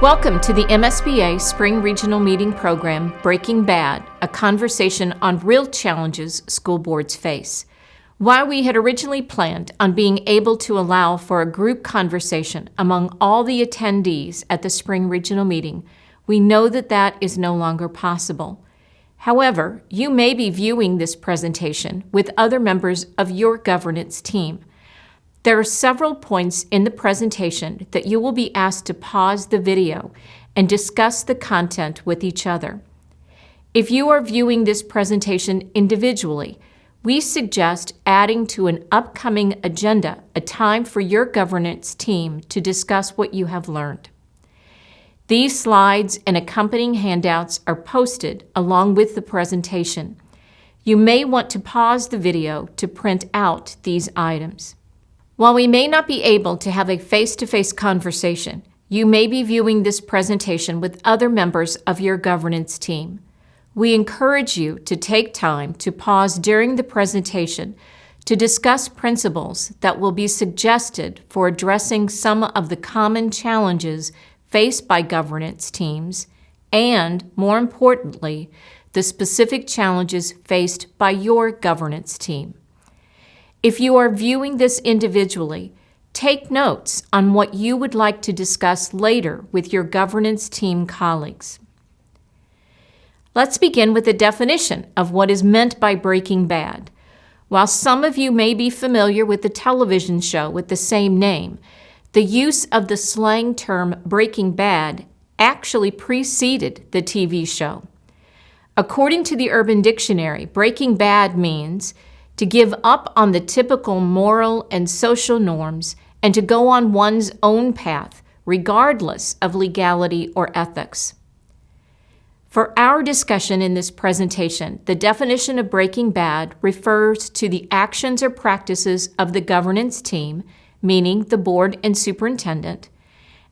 Welcome to the MSBA Spring Regional Meeting Program, Breaking Bad, a conversation on real challenges school boards face. While we had originally planned on being able to allow for a group conversation among all the attendees at the Spring Regional Meeting, we know that that is no longer possible. However, you may be viewing this presentation with other members of your governance team. There are several points in the presentation that you will be asked to pause the video and discuss the content with each other. If you are viewing this presentation individually, we suggest adding to an upcoming agenda a time for your governance team to discuss what you have learned. These slides and accompanying handouts are posted along with the presentation. You may want to pause the video to print out these items. While we may not be able to have a face-to-face conversation, you may be viewing this presentation with other members of your governance team. We encourage you to take time to pause during the presentation to discuss principles that will be suggested for addressing some of the common challenges faced by governance teams and, more importantly, the specific challenges faced by your governance team. If you are viewing this individually, take notes on what you would like to discuss later with your governance team colleagues. Let's begin with a definition of what is meant by Breaking Bad. While some of you may be familiar with the television show with the same name, the use of the slang term Breaking Bad actually preceded the TV show. According to the Urban Dictionary, Breaking Bad means to give up on the typical moral and social norms and to go on one's own path, regardless of legality or ethics. For our discussion in this presentation, the definition of Breaking Bad refers to the actions or practices of the governance team, meaning the board and superintendent,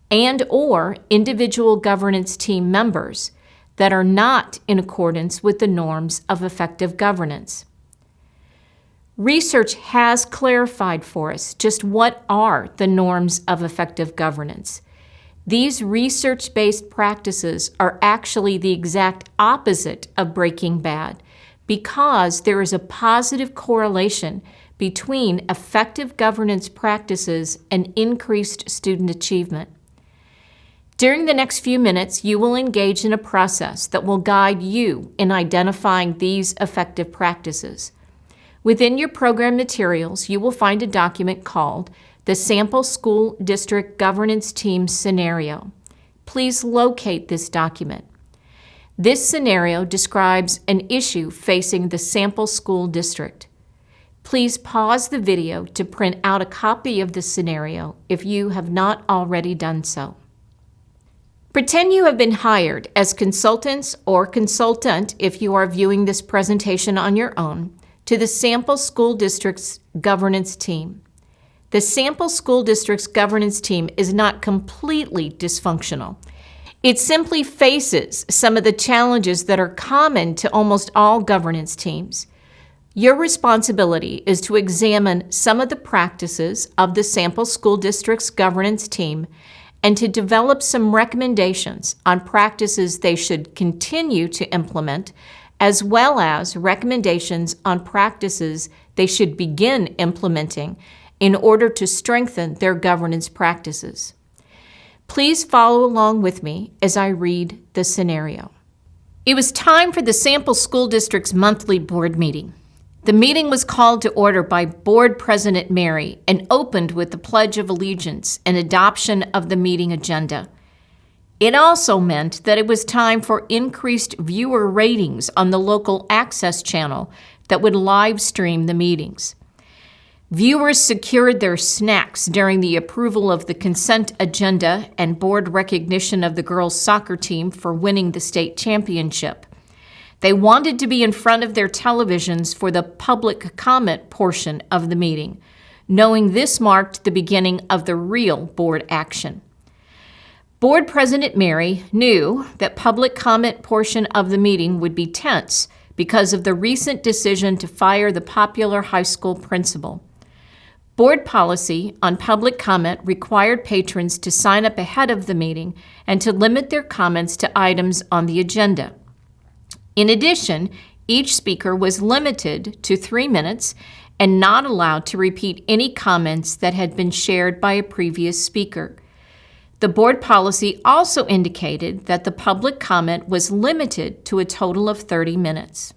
and/or individual governance team members that are not in accordance with the norms of effective governance. Research has clarified for us just what are the norms of effective governance. These research-based practices are actually the exact opposite of Breaking Bad because there is a positive correlation between effective governance practices and increased student achievement. During the next few minutes, you will engage in a process that will guide you in identifying these effective practices. Within your program materials, you will find a document called the Sample School District Governance Team Scenario. Please locate this document. This scenario describes an issue facing the sample school district. Please pause the video to print out a copy of the scenario if you have not already done so. Pretend you have been hired as consultants or consultant if you are viewing this presentation on your own to the Sample School District's governance team. The Sample School District's governance team is not completely dysfunctional. It simply faces some of the challenges that are common to almost all governance teams. Your responsibility is to examine some of the practices of the Sample School District's governance team and to develop some recommendations on practices they should continue to implement, as well as recommendations on practices they should begin implementing in order to strengthen their governance practices. Please follow along with me as I read the scenario. It was time for the Sample School District's monthly board meeting. The meeting was called to order by Board President Mary and opened with the Pledge of Allegiance and adoption of the meeting agenda. It also meant that it was time for increased viewer ratings on the local access channel that would live stream the meetings. Viewers secured their snacks during the approval of the consent agenda and board recognition of the girls' soccer team for winning the state championship. They wanted to be in front of their televisions for the public comment portion of the meeting, knowing this marked the beginning of the real board action. Board President Mary knew that public comment portion of the meeting would be tense because of the recent decision to fire the popular high school principal. Board policy on public comment required patrons to sign up ahead of the meeting and to limit their comments to items on the agenda. In addition, each speaker was limited to 3 minutes and not allowed to repeat any comments that had been shared by a previous speaker. The board policy also indicated that the public comment was limited to a total of 30 minutes.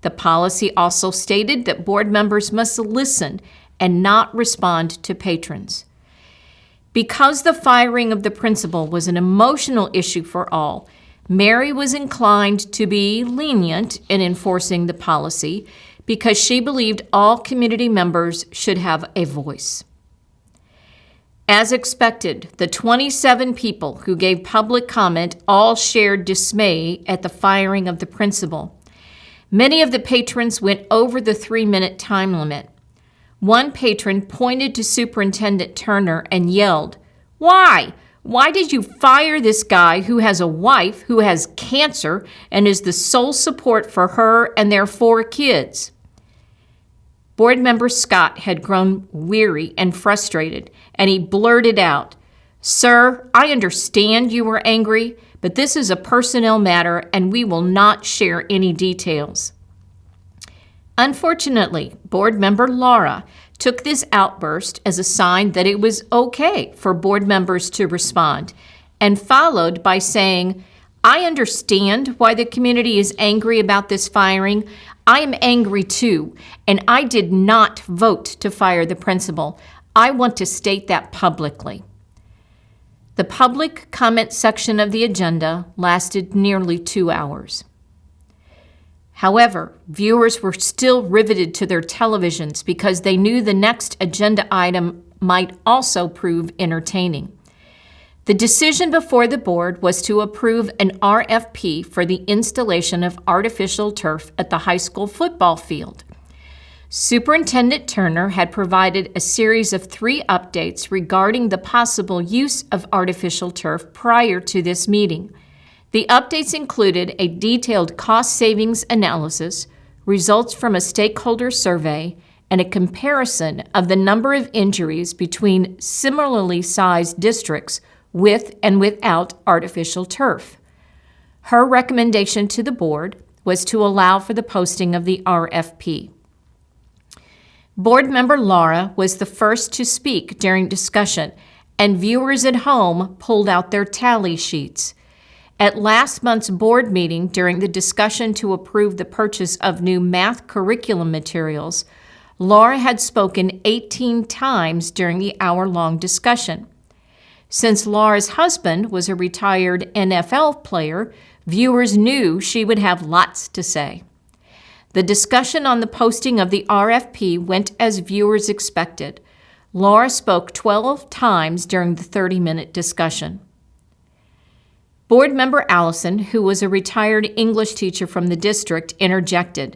The policy also stated that board members must listen and not respond to patrons. Because the firing of the principal was an emotional issue for all, Mary was inclined to be lenient in enforcing the policy because she believed all community members should have a voice. As expected, the 27 people who gave public comment all shared dismay at the firing of the principal. Many of the patrons went over the 3-minute time limit. One patron pointed to Superintendent Turner and yelled, "Why? Why did you fire this guy who has a wife who has cancer and is the sole support for her and their 4 kids?" Board member Scott had grown weary and frustrated, and he blurted out, "Sir, I understand you were angry, but this is a personnel matter and we will not share any details." Unfortunately, board member Laura took this outburst as a sign that it was okay for board members to respond, and followed by saying, "I understand why the community is angry about this firing. I am angry too, and I did not vote to fire the principal. I want to state that publicly." The public comment section of the agenda lasted nearly 2 hours. However, viewers were still riveted to their televisions because they knew the next agenda item might also prove entertaining. The decision before the board was to approve an RFP for the installation of artificial turf at the high school football field. Superintendent Turner had provided a series of 3 updates regarding the possible use of artificial turf prior to this meeting. The updates included a detailed cost savings analysis, results from a stakeholder survey, and a comparison of the number of injuries between similarly sized districts with and without artificial turf. Her recommendation to the board was to allow for the posting of the RFP. Board member Laura was the first to speak during discussion, and viewers at home pulled out their tally sheets. At last month's board meeting, during the discussion to approve the purchase of new math curriculum materials, Laura had spoken 18 times during the hour-long discussion. Since Laura's husband was a retired NFL player, viewers knew she would have lots to say. The discussion on the posting of the RFP went as viewers expected. Laura spoke 12 times during the 30-minute discussion. Board member Allison, who was a retired English teacher from the district, interjected,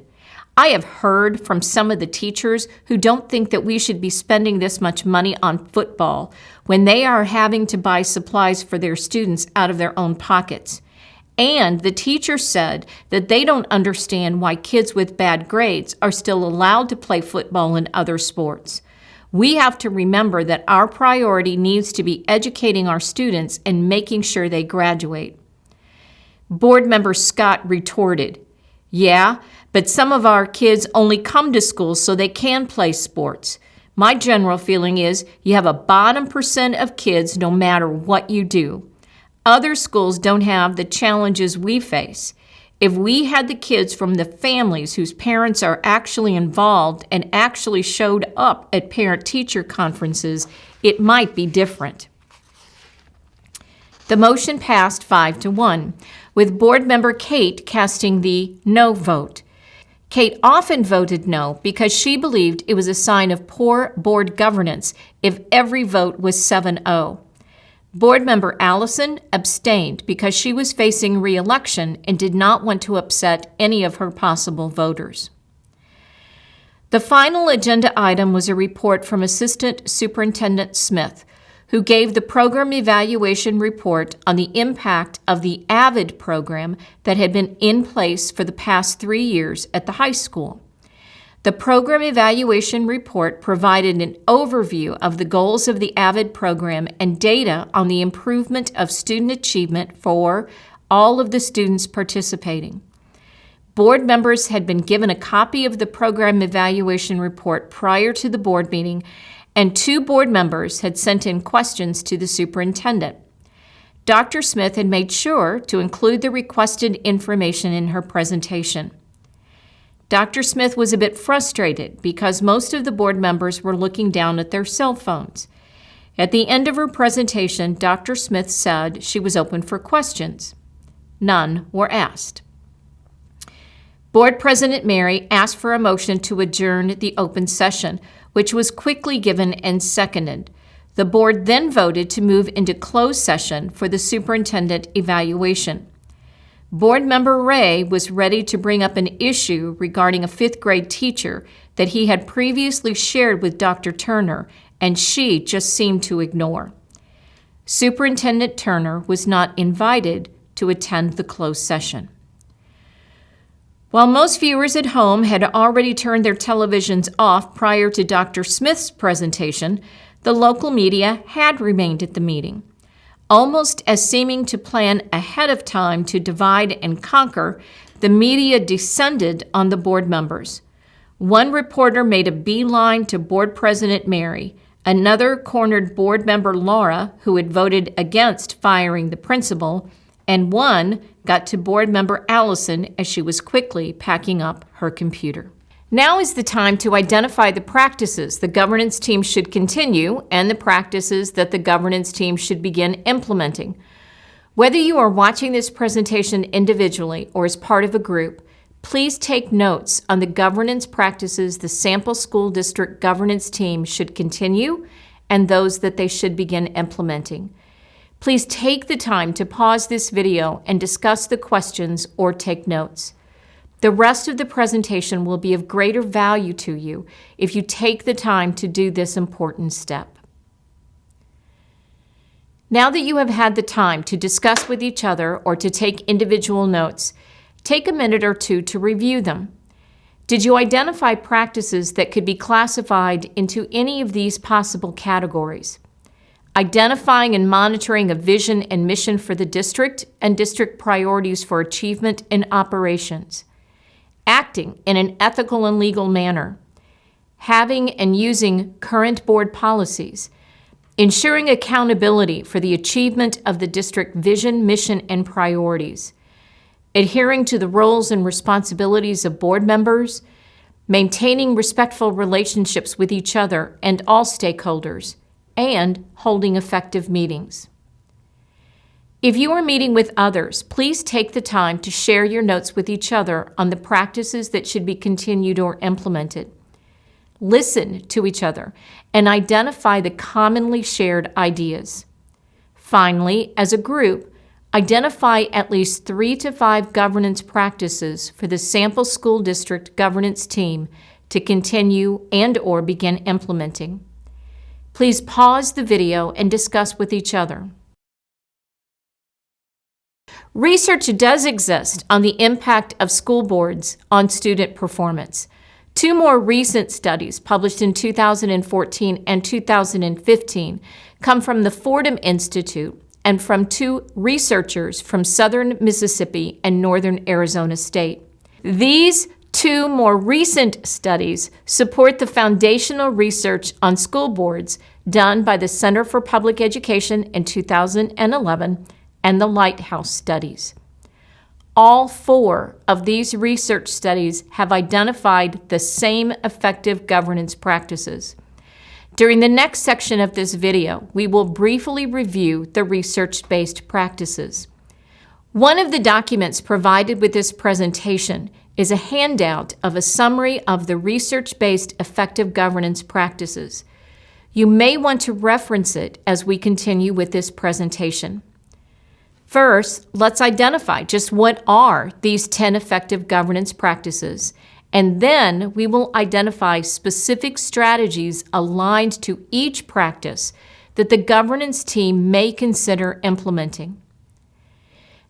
"I have heard from some of the teachers who don't think that we should be spending this much money on football when they are having to buy supplies for their students out of their own pockets. And the teacher said that they don't understand why kids with bad grades are still allowed to play football and other sports. We have to remember that our priority needs to be educating our students and making sure they graduate." Board member Scott retorted, "Yeah, but some of our kids only come to school so they can play sports. My general feeling is you have a bottom % of kids no matter what you do. Other schools don't have the challenges we face. If we had the kids from the families whose parents are actually involved and actually showed up at parent-teacher conferences, it might be different." The motion passed 5-1, with board member Kate casting the no vote. Kate often voted no because she believed it was a sign of poor board governance if every vote was 7-0. Board member Allison abstained because she was facing re-election and did not want to upset any of her possible voters. The final agenda item was a report from Assistant Superintendent Smith, who gave the program evaluation report on the impact of the AVID program that had been in place for the past 3 years at the high school. The program evaluation report provided an overview of the goals of the AVID program and data on the improvement of student achievement for all of the students participating. Board members had been given a copy of the program evaluation report prior to the board meeting, and 2 board members had sent in questions to the superintendent. Dr. Smith had made sure to include the requested information in her presentation. Dr. Smith was a bit frustrated because most of the board members were looking down at their cell phones. At the end of her presentation, Dr. Smith said she was open for questions. None were asked. Board President Mary asked for a motion to adjourn the open session, which was quickly given and seconded. The board then voted to move into closed session for the superintendent evaluation. Board member Ray was ready to bring up an issue regarding a 5th grade teacher that he had previously shared with Dr. Turner, and she just seemed to ignore. Superintendent Turner was not invited to attend the closed session. While most viewers at home had already turned their televisions off prior to Dr. Smith's presentation, the local media had remained at the meeting. Almost as seeming to plan ahead of time to divide and conquer, the media descended on the board members. One reporter made a beeline to Board President Mary. Another cornered board member Laura, who had voted against firing the principal, and one got to board member Allison as she was quickly packing up her computer. Now is the time to identify the practices the governance team should continue and the practices that the governance team should begin implementing. Whether you are watching this presentation individually or as part of a group, please take notes on the governance practices the sample school district governance team should continue and those that they should begin implementing. Please take the time to pause this video and discuss the questions or take notes. The rest of the presentation will be of greater value to you if you take the time to do this important step. Now that you have had the time to discuss with each other or to take individual notes, take a minute or 2 to review them. Did you identify practices that could be classified into any of these possible categories? Identifying and monitoring a vision and mission for the district and district priorities for achievement and operations. Acting in an ethical and legal manner, having and using current board policies, ensuring accountability for the achievement of the district vision, mission, and priorities, adhering to the roles and responsibilities of board members, maintaining respectful relationships with each other and all stakeholders, and holding effective meetings. If you are meeting with others, please take the time to share your notes with each other on the practices that should be continued or implemented. Listen to each other and identify the commonly shared ideas. Finally, as a group, identify at least 3 to 5 governance practices for the sample school district governance team to continue and/or begin implementing. Please pause the video and discuss with each other. Research does exist on the impact of school boards on student performance. 2 more recent studies published in 2014 and 2015 come from the Fordham Institute and from 2 researchers from Southern Mississippi and Northern Arizona State. These 2 more recent studies support the foundational research on school boards done by the Center for Public Education in 2011 and the Lighthouse Studies. All 4 of these research studies have identified the same effective governance practices. During the next section of this video, we will briefly review the research-based practices. One of the documents provided with this presentation is a handout of a summary of the research-based effective governance practices. You may want to reference it as we continue with this presentation. First, let's identify just what are these 10 effective governance practices, and then we will identify specific strategies aligned to each practice that the governance team may consider implementing.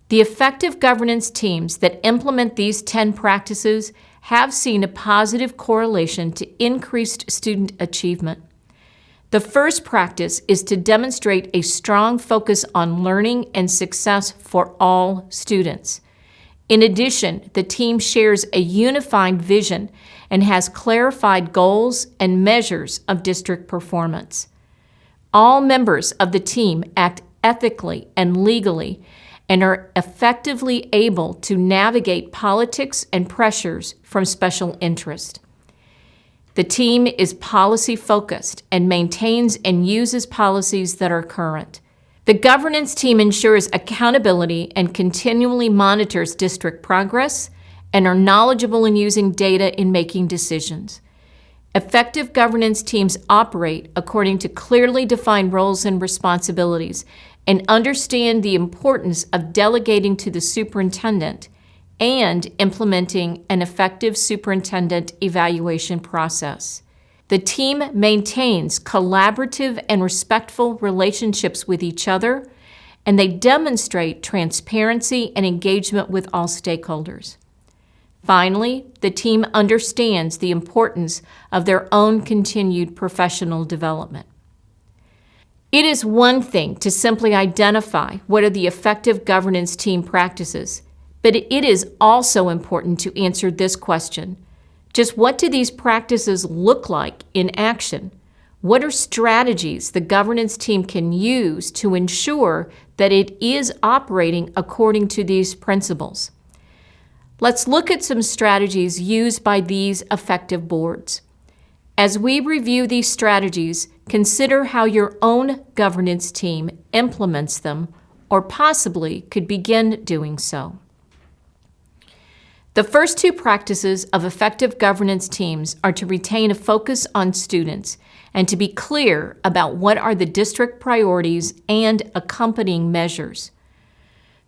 The effective governance teams that implement these 10 practices have seen a positive correlation to increased student achievement. The first practice is to demonstrate a strong focus on learning and success for all students. In addition, the team shares a unified vision and has clarified goals and measures of district performance. All members of the team act ethically and legally and are effectively able to navigate politics and pressures from special interest. The team is policy-focused and maintains and uses policies that are current. The governance team ensures accountability and continually monitors district progress and are knowledgeable in using data in making decisions. Effective governance teams operate according to clearly defined roles and responsibilities and understand the importance of delegating to the superintendent and implementing an effective superintendent evaluation process. The team maintains collaborative and respectful relationships with each other, and they demonstrate transparency and engagement with all stakeholders. Finally, the team understands the importance of their own continued professional development. It is one thing to simply identify what are the effective governance team practices, but it is also important to answer this question. Just what do these practices look like in action? What are strategies the governance team can use to ensure that it is operating according to these principles? Let's look at some strategies used by these effective boards. As we review these strategies, consider how your own governance team implements them or possibly could begin doing so. The first two practices of effective governance teams are to retain a focus on students and to be clear about what are the district priorities and accompanying measures.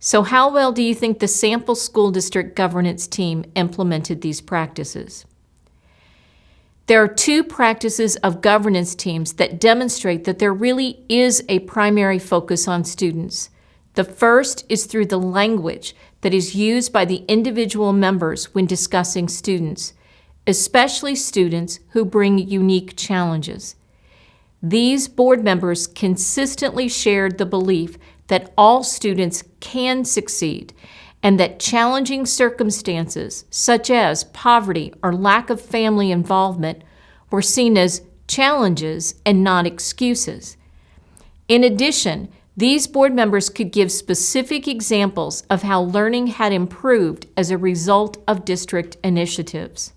So how well do you think the sample school district governance team implemented these practices? There are two practices of governance teams that demonstrate that there really is a primary focus on students. The first is through the language that is used by the individual members when discussing students, especially students who bring unique challenges. These board members consistently shared the belief that all students can succeed and that challenging circumstances, such as poverty or lack of family involvement, were seen as challenges and not excuses. In addition, these board members could give specific examples of how learning had improved as a result of district initiatives.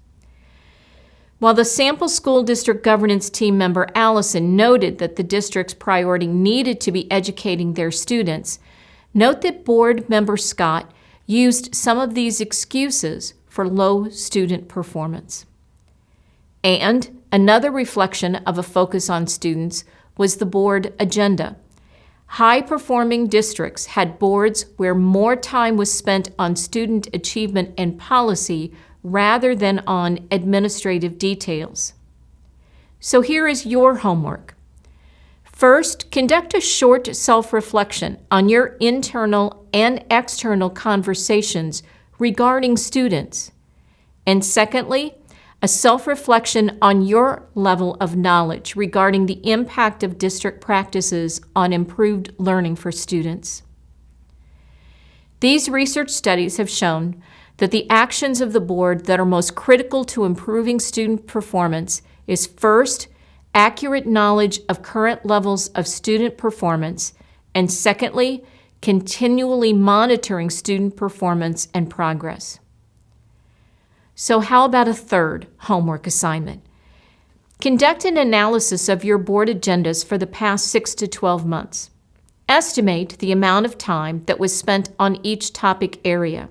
While the sample school district governance team member Allison noted that the district's priority needed to be educating their students, note that board member Scott used some of these excuses for low student performance. And another reflection of a focus on students was the board agenda. High-performing districts had boards where more time was spent on student achievement and policy rather than on administrative details. So here is your homework. First, conduct a short self-reflection on your internal and external conversations regarding students. And secondly, a self-reflection on your level of knowledge regarding the impact of district practices on improved learning for students. These research studies have shown that the actions of the board that are most critical to improving student performance is first, accurate knowledge of current levels of student performance, and secondly, continually monitoring student performance and progress. So how about a third homework assignment? Conduct an analysis of your board agendas for the past 6 to 12 months. Estimate the amount of time that was spent on each topic area.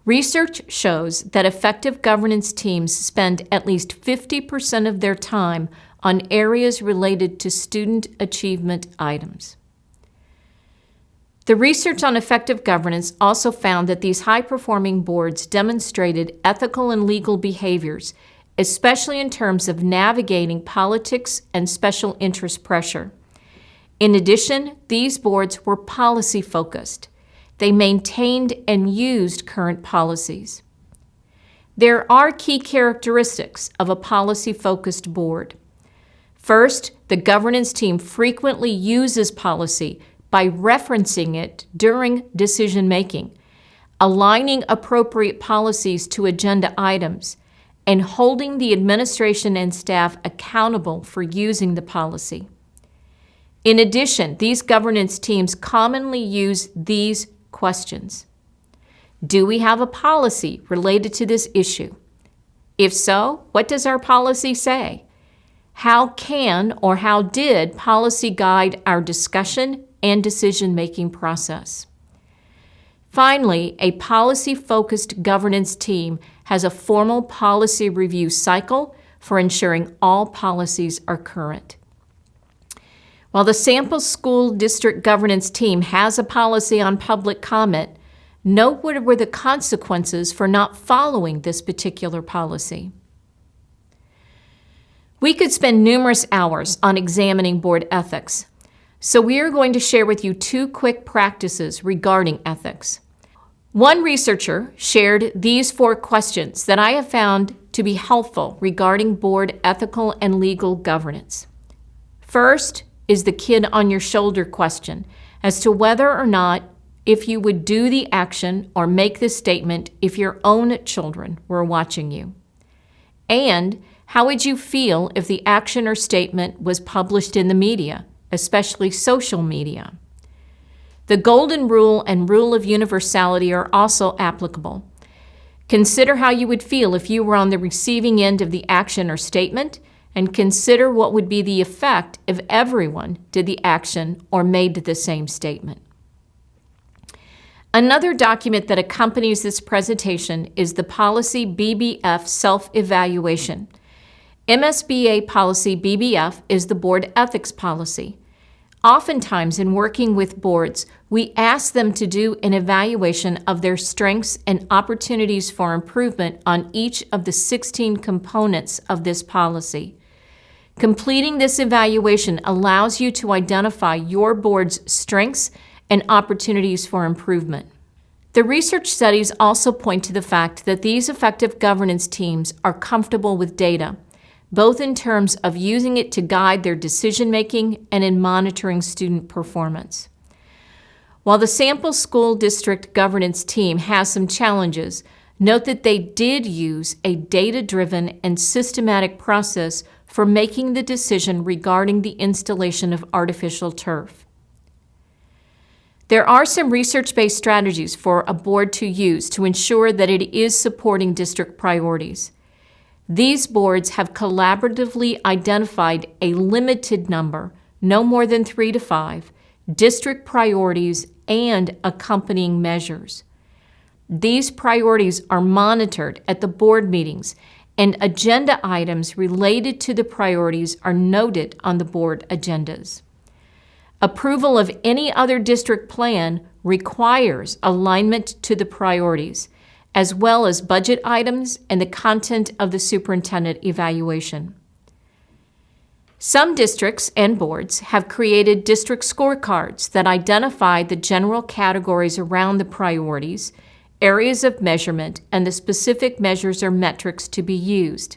Research shows that effective governance teams spend at least 50% of their time on areas related to student achievement items. The research on effective governance also found that these high-performing boards demonstrated ethical and legal behaviors, especially in terms of navigating politics and special interest pressure. In addition, these boards were policy-focused. They maintained and used current policies. There are key characteristics of a policy-focused board. First, the governance team frequently uses policy by referencing it during decision-making, aligning appropriate policies to agenda items, and holding the administration and staff accountable for using the policy. In addition, these governance teams commonly use these questions. Do we have a policy related to this issue? If so, what does our policy say? How can or how did policy guide our discussion and decision-making process? Finally, a policy-focused governance team has a formal policy review cycle for ensuring all policies are current. While the sample school district governance team has a policy on public comment, note what were the consequences for not following this particular policy. We could spend numerous hours on examining board ethics, so we are going to share with you 2 quick practices regarding ethics. One researcher shared these 4 questions that I have found to be helpful regarding board ethical and legal governance. First is the kid on your shoulder question as to whether or not if you would do the action or make the statement if your own children were watching you. And how would you feel if the action or statement was published in the media, especially social media? The golden rule and rule of universality are also applicable. Consider how you would feel if you were on the receiving end of the action or statement, and consider what would be the effect if everyone did the action or made the same statement. Another document that accompanies this presentation is the Policy BBF Self-Evaluation. MSBA Policy BBF is the board ethics policy. Oftentimes in working with boards, we ask them to do an evaluation of their strengths and opportunities for improvement on each of the 16 components of this policy. Completing this evaluation allows you to identify your board's strengths and opportunities for improvement. The research studies also point to the fact that these effective governance teams are comfortable with data, both in terms of using it to guide their decision-making and in monitoring student performance. While the sample school district governance team has some challenges, note that they did use a data-driven and systematic process for making the decision regarding the installation of artificial turf. There are some research-based strategies for a board to use to ensure that it is supporting district priorities. These boards have collaboratively identified a limited number, no more than 3 to 5, district priorities and accompanying measures. These priorities are monitored at the board meetings, and agenda items related to the priorities are noted on the board agendas. Approval of any other district plan requires alignment to the priorities, as well as budget items and the content of the superintendent evaluation. Some districts and boards have created district scorecards that identify the general categories around the priorities, areas of measurement, and the specific measures or metrics to be used.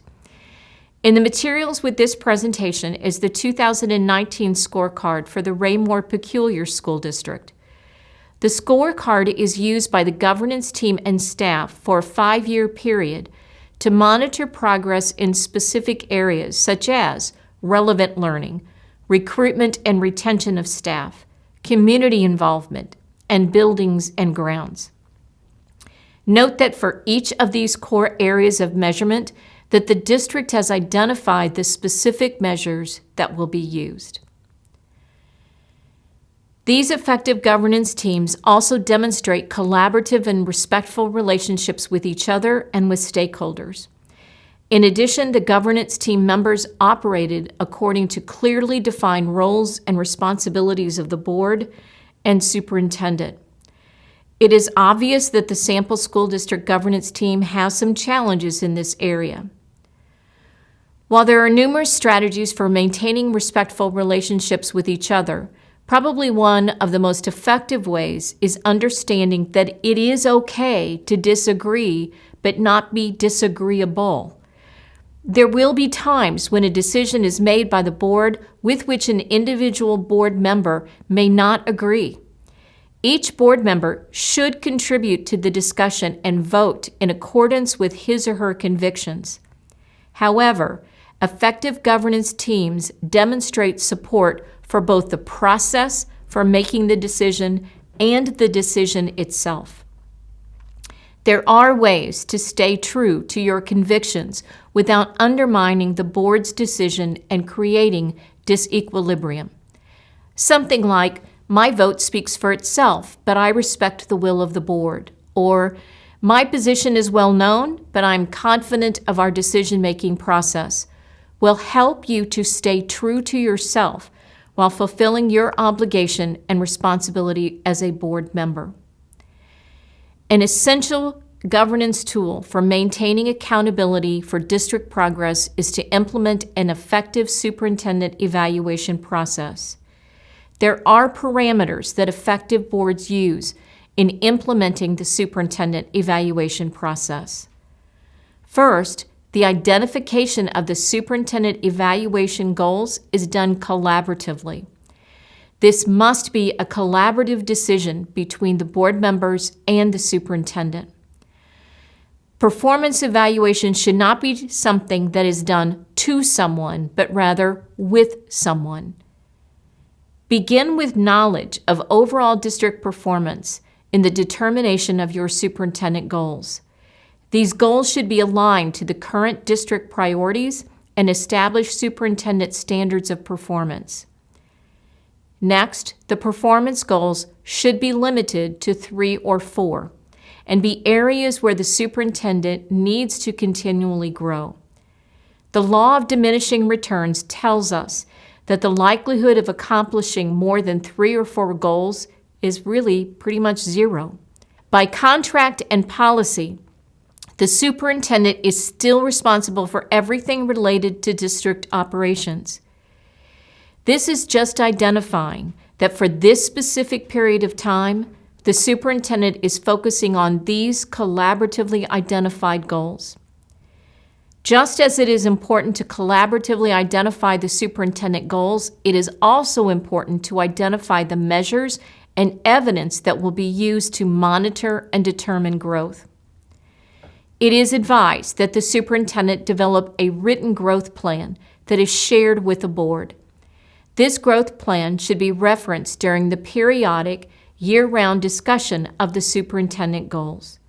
In the materials with this presentation is the 2019 scorecard for the Raymore Peculiar School District. The scorecard is used by the governance team and staff for a 5-year period to monitor progress in specific areas such as relevant learning, recruitment and retention of staff, community involvement, and buildings and grounds. Note that for each of these core areas of measurement, that the district has identified the specific measures that will be used. These effective governance teams also demonstrate collaborative and respectful relationships with each other and with stakeholders. In addition, the governance team members operated according to clearly defined roles and responsibilities of the board and superintendent. It is obvious that the sample school district governance team has some challenges in this area. While there are numerous strategies for maintaining respectful relationships with each other, probably one of the most effective ways is understanding that it is okay to disagree but not be disagreeable. There will be times when a decision is made by the board with which an individual board member may not agree. Each board member should contribute to the discussion and vote in accordance with his or her convictions. However, effective governance teams demonstrate support for both the process for making the decision and the decision itself. There are ways to stay true to your convictions without undermining the board's decision and creating disequilibrium. Something like, "My vote speaks for itself, but I respect the will of the board," or "My position is well known, but I'm confident of our decision-making process," will help you to stay true to yourself while fulfilling your obligation and responsibility as a board member. An essential governance tool for maintaining accountability for district progress is to implement an effective superintendent evaluation process. There are parameters that effective boards use in implementing the superintendent evaluation process. First, the identification of the superintendent evaluation goals is done collaboratively. This must be a collaborative decision between the board members and the superintendent. Performance evaluation should not be something that is done to someone, but rather with someone. Begin with knowledge of overall district performance in the determination of your superintendent goals. These goals should be aligned to the current district priorities and established superintendent standards of performance. Next, the performance goals should be limited to 3 or 4 and be areas where the superintendent needs to continually grow. The law of diminishing returns tells us that the likelihood of accomplishing more than 3 or 4 goals is really pretty much 0. By contract and policy, the superintendent is still responsible for everything related to district operations. This is just identifying that for this specific period of time, the superintendent is focusing on these collaboratively identified goals. Just as it is important to collaboratively identify the superintendent goals, it is also important to identify the measures and evidence that will be used to monitor and determine growth. It is advised that the superintendent develop a written growth plan that is shared with the board. This growth plan should be referenced during the periodic, year-round discussion of the superintendent goals.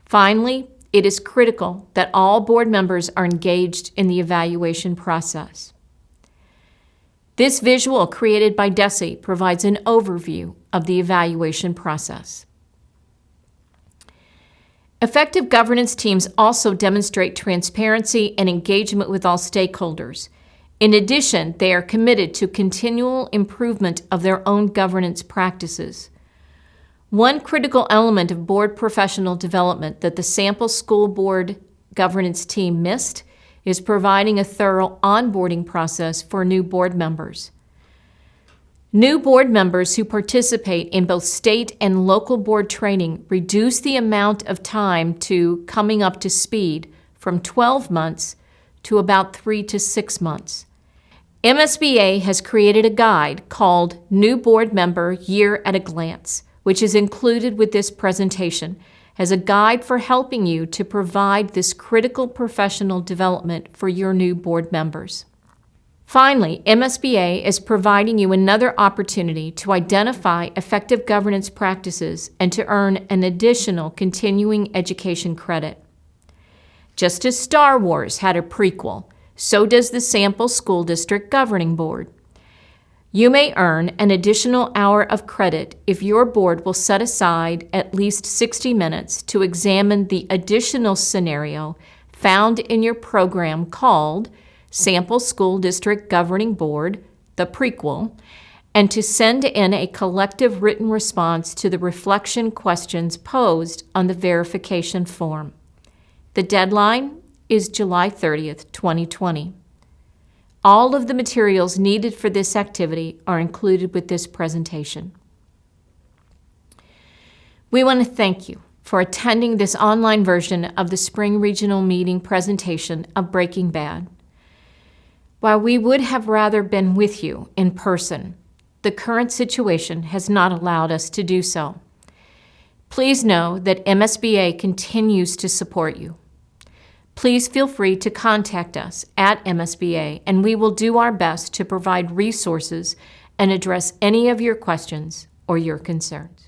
Finally, it is critical that all board members are engaged in the evaluation process. This visual created by Desi provides an overview of the evaluation process. Effective governance teams also demonstrate transparency and engagement with all stakeholders. In addition, they are committed to continual improvement of their own governance practices. One critical element of board professional development that the sample school board governance team missed is providing a thorough onboarding process for new board members. New board members who participate in both state and local board training reduce the amount of time to coming up to speed from 12 months to about 3 to 6 months. MSBA has created a guide called New Board Member Year at a Glance, which is included with this presentation as a guide for helping you to provide this critical professional development for your new board members. Finally, MSBA is providing you another opportunity to identify effective governance practices and to earn an additional continuing education credit. Just as Star Wars had a prequel, so does the Sample School District Governing Board. You may earn an additional hour of credit if your board will set aside at least 60 minutes to examine the additional scenario found in your program called Sample School District Governing Board, the prequel, and to send in a collective written response to the reflection questions posed on the verification form. The deadline is July 30th, 2020. All of the materials needed for this activity are included with this presentation. We want to thank you for attending this online version of the Spring Regional Meeting presentation of Breaking Bad. While we would have rather been with you in person, the current situation has not allowed us to do so. Please know that MSBA continues to support you. Please feel free to contact us at MSBA, and we will do our best to provide resources and address any of your questions or your concerns.